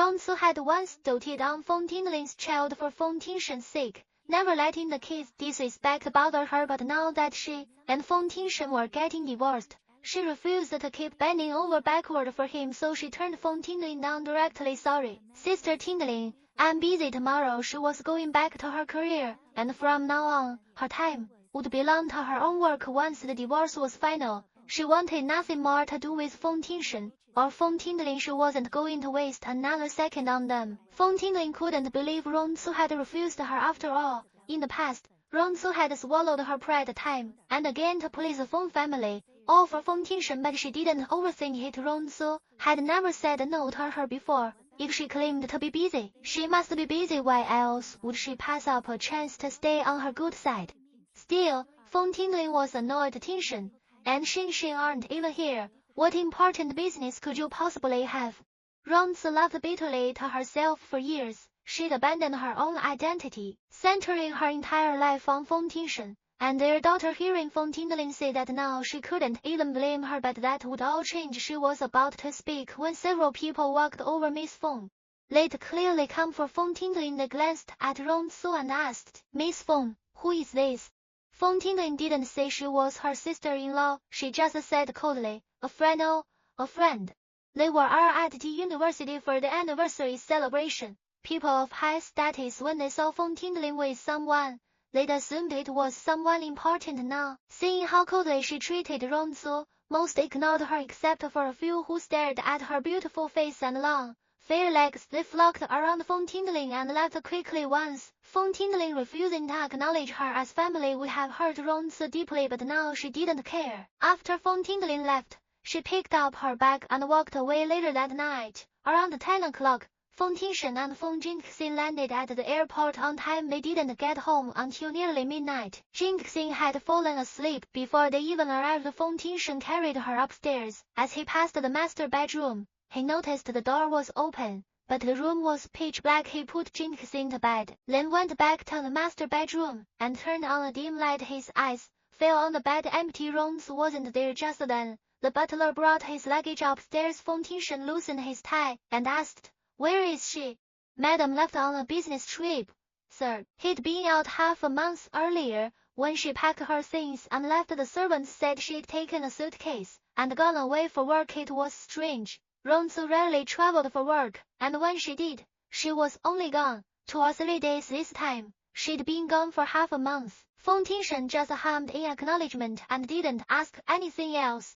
Rong Ci had once doted on Feng Tinglin's child for Feng Tingshen's sake, never letting the kid's disrespect bother her, but now that she and Feng Tingshen were getting divorced, she refused to keep bending over backward for him, so she turned Feng Tinglin down directly. Sorry, Sister Tinglin, I'm busy tomorrow. She was going back to her career, and from now on, her time would belong to her own work. Once the divorce was final, she wanted nothing more to do with Feng Tingshen or Feng Tinglin. She wasn't going to waste another second on them. Feng Tinglin couldn't believe Rong Ci had refused her after all. In the past, Rong Ci had swallowed her pride time and again to please the Feng family, all for Feng Tingshen, but she didn't overthink it. Rong Ci had never said no to her before. If she claimed to be busy, she must be busy. Why else would she pass up a chance to stay on her good side? Still, Feng Tinglin was annoyed. Tingshen and Xinxin aren't even here. What important business could you possibly have? Rong Ci laughed bitterly to herself. For years, she'd abandoned her own identity, centering her entire life on Feng Tingshen and their daughter. Hearing Feng Tinglin say that now, she couldn't even blame her, but that would all change. She was about to speak when several people walked over. Miss Feng, they'd clearly come for Feng Tinglin. They glanced at Rong Ci and asked, Miss Feng, who is this? Feng Tinglin didn't say she was her sister-in-law. She just said coldly, a friend. Oh, a friend. They were all at the university for the anniversary celebration. People of high status, when they saw Feng Tinglin with someone, they'd assumed it was someone important. Now, seeing how coldly she treated Rong Ci, most ignored her except for a few who stared at her beautiful face and long, fair legs. They flocked around Feng Tinglin and left quickly. Once, Feng Tinglin refusing to acknowledge her as family would have hurt Rong Ci deeply, but now she didn't care. After Feng Tinglin left, she picked up her bag and walked away. Later that night, around 10 o'clock, Feng Tingshen and Feng Jinxin landed at the airport on time. They didn't get home until nearly midnight. Jinxin had fallen asleep before they even arrived. Feng Tingshen carried her upstairs. As he passed the master bedroom, he noticed the door was open, but the room was pitch black. He put Jinxin to bed, then went back to the master bedroom and turned on a dim light. His eyes fell on the bed. Empty. Rong Ci wasn't there. Just then, the butler brought his luggage upstairs. Feng Tingshen loosened his tie and asked, where is she? Madam left on a business trip, sir. He'd been out half a month earlier. When she packed her things and left, the servants said she'd taken a suitcase and gone away for work. It was strange. Rong Ci rarely traveled for work, and when she did, she was only gone 2 or 3 days. This time, she'd been gone for half a month. Feng Tingshen just hummed in acknowledgement and didn't ask anything else.